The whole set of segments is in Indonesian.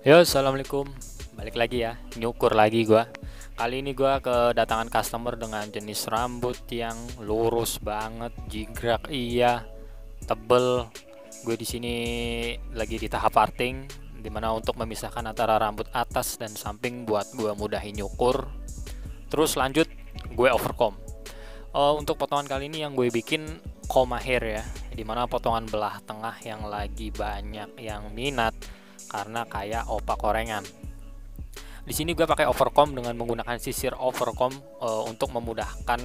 Yo, assalamualaikum. Balik lagi ya, nyukur lagi gua. Kali ini gua kedatangan customer dengan jenis rambut yang lurus banget, jingkrak iya, tebel. Gue di sini lagi di tahap parting, dimana untuk memisahkan antara rambut atas dan samping buat gua mudahin nyukur. Terus lanjut, gue overcomb. Untuk potongan kali ini yang gue bikin koma hair ya, dimana potongan belah tengah yang lagi banyak yang minat karena kayak opak korengan. Di sini gue pakai overcomb dengan menggunakan sisir overcomb untuk memudahkan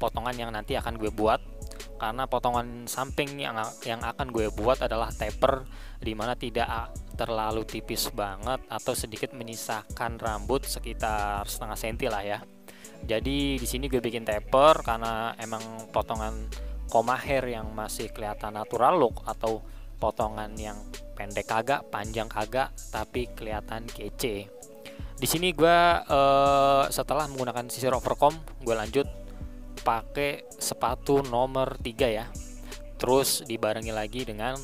potongan yang nanti akan gue buat. Karena potongan samping yang akan gue buat adalah taper, di mana tidak terlalu tipis banget atau sedikit menyisakan rambut sekitar setengah senti lah ya. Jadi di sini gue bikin taper karena emang potongan koma hair yang masih kelihatan natural look, atau potongan yang pendek kagak, panjang kagak, tapi kelihatan kece. Di sini gue setelah menggunakan sisir overcomb, gue lanjut pakai sepatu nomor 3 ya. Terus dibarengi lagi dengan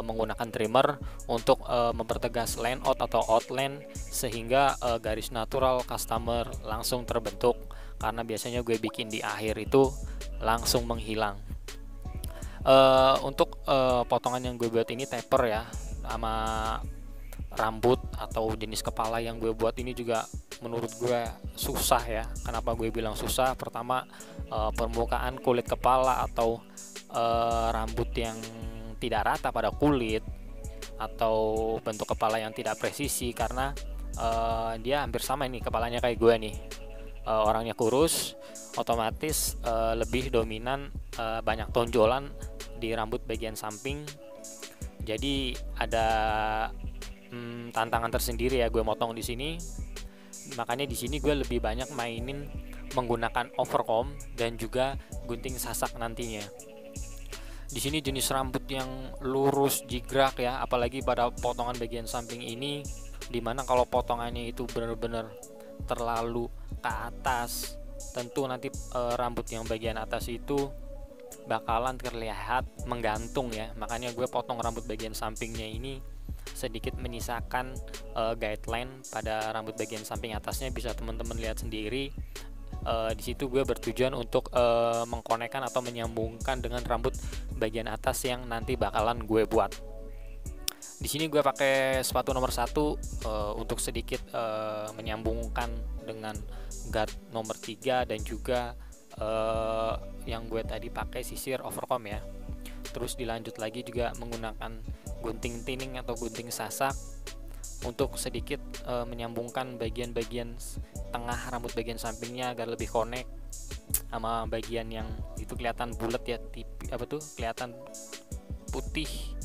menggunakan trimmer untuk mempertegas line out atau outline, sehingga garis natural customer langsung terbentuk, karena biasanya gue bikin di akhir itu langsung menghilang. Untuk potongan yang gue buat ini taper ya, sama rambut atau jenis kepala yang gue buat ini juga menurut gue susah ya. Kenapa gue bilang susah? Pertama, permukaan kulit kepala atau rambut yang tidak rata pada kulit, atau bentuk kepala yang tidak presisi, karena dia hampir sama nih kepalanya kayak gue nih. Orangnya kurus, otomatis lebih dominan banyak tonjolan di rambut bagian samping. Jadi ada tantangan tersendiri ya gue motong di sini. Makanya di sini gue lebih banyak mainin menggunakan overcomb dan juga gunting sasak nantinya. Di sini jenis rambut yang lurus jigrak ya, apalagi pada potongan bagian samping ini, dimana kalau potongannya itu benar-benar terlalu ke atas, tentu nanti rambut yang bagian atas itu bakalan terlihat menggantung ya. Makanya gue potong rambut bagian sampingnya ini sedikit menyisakan guideline pada rambut bagian samping atasnya. Bisa teman-teman lihat sendiri. Di situ gue bertujuan untuk mengkonekkan atau menyambungkan dengan rambut bagian atas yang nanti bakalan gue buat. Di sini gue pakai sepatu nomor 1 untuk sedikit menyambungkan dengan guard nomor 3, dan juga yang gue tadi pakai sisir overcomb ya. Terus dilanjut lagi juga menggunakan gunting tining atau gunting sasak untuk sedikit menyambungkan bagian-bagian tengah rambut bagian sampingnya agar lebih connect sama bagian yang itu kelihatan bulat ya, kelihatan putih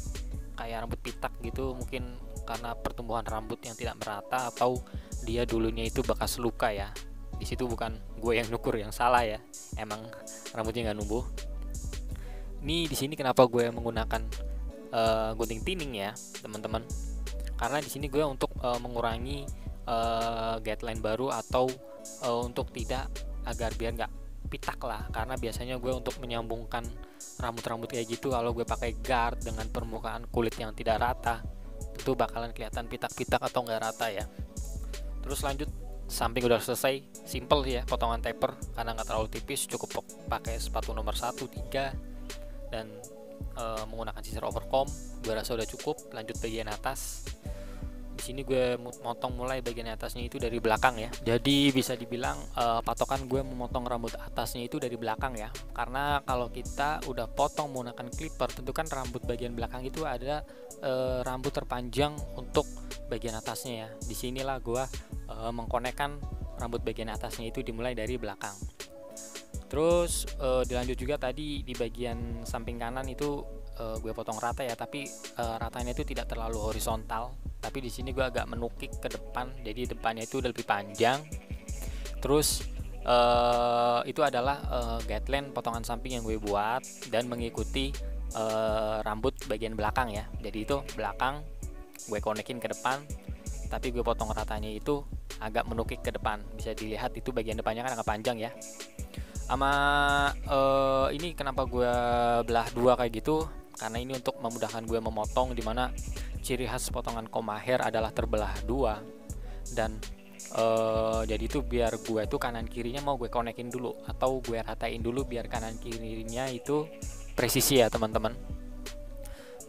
kayak rambut pitak gitu, mungkin karena pertumbuhan rambut yang tidak merata atau dia dulunya itu bekas luka ya. Di situ bukan gue yang nukur yang salah ya, emang rambutnya nggak numbuh. Ini di sini kenapa gue menggunakan gunting tining ya teman-teman, karena di sini gue untuk mengurangi guideline baru, atau untuk tidak, agar biar nggak pitak lah. Karena biasanya gue untuk menyambungkan rambut-rambut kayak gitu, kalau gue pakai guard dengan permukaan kulit yang tidak rata, tentu bakalan kelihatan pitak-pitak atau nggak rata ya. Terus lanjut, samping udah selesai, simple ya potongan taper karena nggak terlalu tipis, cukup pakai sepatu nomor 1, 3 dan menggunakan sisir overcomb. Gue rasa udah cukup. Lanjut bagian atas. Di sini gue motong mulai bagian atasnya itu dari belakang ya. Jadi bisa dibilang patokan gue memotong rambut atasnya itu dari belakang ya. Karena kalau kita udah potong menggunakan clipper, tentu kan rambut bagian belakang itu ada rambut terpanjang untuk bagian atasnya ya. Disinilah gue mengkonekkan rambut bagian atasnya itu dimulai dari belakang. Terus dilanjut juga tadi di bagian samping kanan itu gue potong rata ya, tapi ratanya itu tidak terlalu horizontal. Tapi di sini gue agak menukik ke depan, jadi depannya itu udah lebih panjang. Terus itu adalah guideline potongan samping yang gue buat dan mengikuti rambut bagian belakang ya. Jadi itu belakang gue konekin ke depan, tapi gue potong ratanya itu agak menukik ke depan. Bisa dilihat itu bagian depannya kan agak panjang ya. Sama ini kenapa gue belah dua kayak gitu, karena ini untuk memudahkan gue memotong, dimana ciri khas potongan koma hair adalah terbelah dua. Dan jadi itu biar gue itu kanan kirinya mau gue konekin dulu atau gue ratain dulu biar kanan kirinya itu presisi ya teman-teman.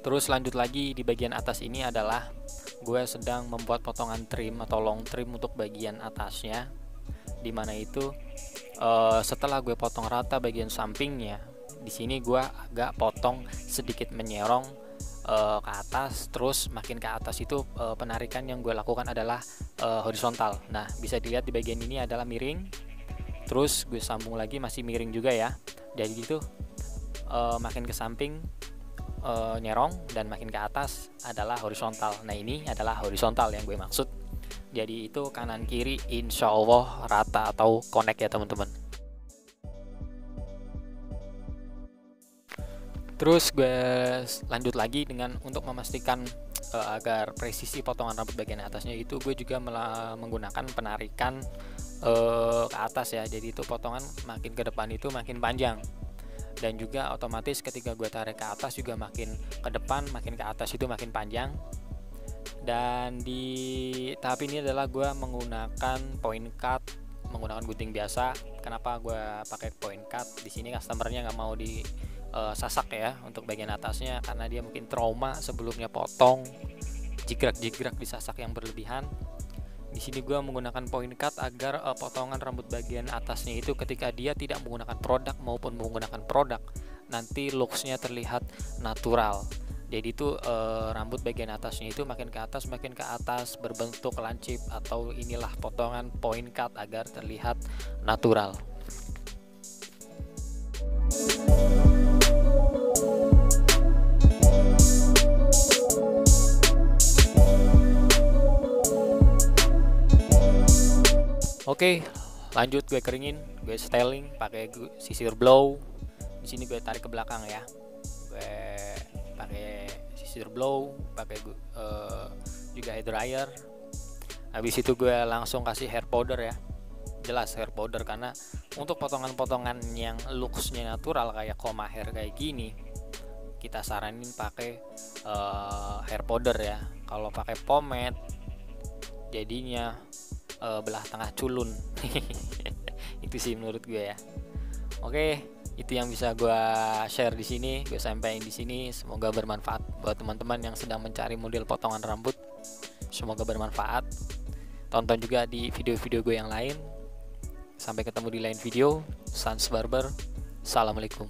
Terus lanjut lagi di bagian atas ini adalah gue sedang membuat potongan trim atau long trim untuk bagian atasnya, dimana itu setelah gue potong rata bagian sampingnya, di sini gue agak potong sedikit menyerong ke atas. Terus makin ke atas itu penarikan yang gue lakukan adalah horizontal. Nah, bisa dilihat di bagian ini adalah miring, terus gue sambung lagi masih miring juga ya. Jadi itu makin ke samping nyerong, dan makin ke atas adalah horizontal. Nah, ini adalah horizontal yang gue maksud. Jadi itu kanan kiri insya Allah rata atau connect ya teman-teman. Terus gue lanjut lagi dengan untuk memastikan agar presisi potongan rambut bagian atasnya itu gue juga menggunakan penarikan ke atas ya. Jadi itu potongan makin ke depan itu makin panjang, dan juga otomatis ketika gue tarik ke atas juga makin ke depan makin ke atas itu makin panjang. Dan di tahap ini adalah gue menggunakan point cut, menggunakan gunting biasa. Kenapa gue pakai point cut? Di sini customernya nggak mau di sasak ya untuk bagian atasnya, karena dia mungkin trauma sebelumnya potong jigrak-jigrak disasak yang berlebihan. Di sini gue menggunakan point cut agar potongan rambut bagian atasnya itu ketika dia tidak menggunakan produk maupun menggunakan produk, nanti looksnya terlihat natural. Jadi itu rambut bagian atasnya itu makin ke atas berbentuk lancip, atau inilah potongan point cut agar terlihat natural. Oke, lanjut gue keringin, gue styling pakai sisir blow. Di sini gue tarik ke belakang ya. Gue pakai sisir blow, pakai juga hair dryer. Habis itu gue langsung kasih hair powder ya. Jelas hair powder, karena untuk potongan-potongan yang looksnya natural kayak koma hair kayak gini, kita saranin pakai hair powder ya. Kalau pakai pomade jadinya belah tengah culun. Itu sih menurut gue ya. Oke, itu yang bisa gue share di sini, gue sampaikan di sini. Semoga bermanfaat buat teman-teman yang sedang mencari model potongan rambut. Semoga bermanfaat. Tonton juga di video-video gue yang lain. Sampai ketemu di lain video. Sans Barber. Assalamualaikum.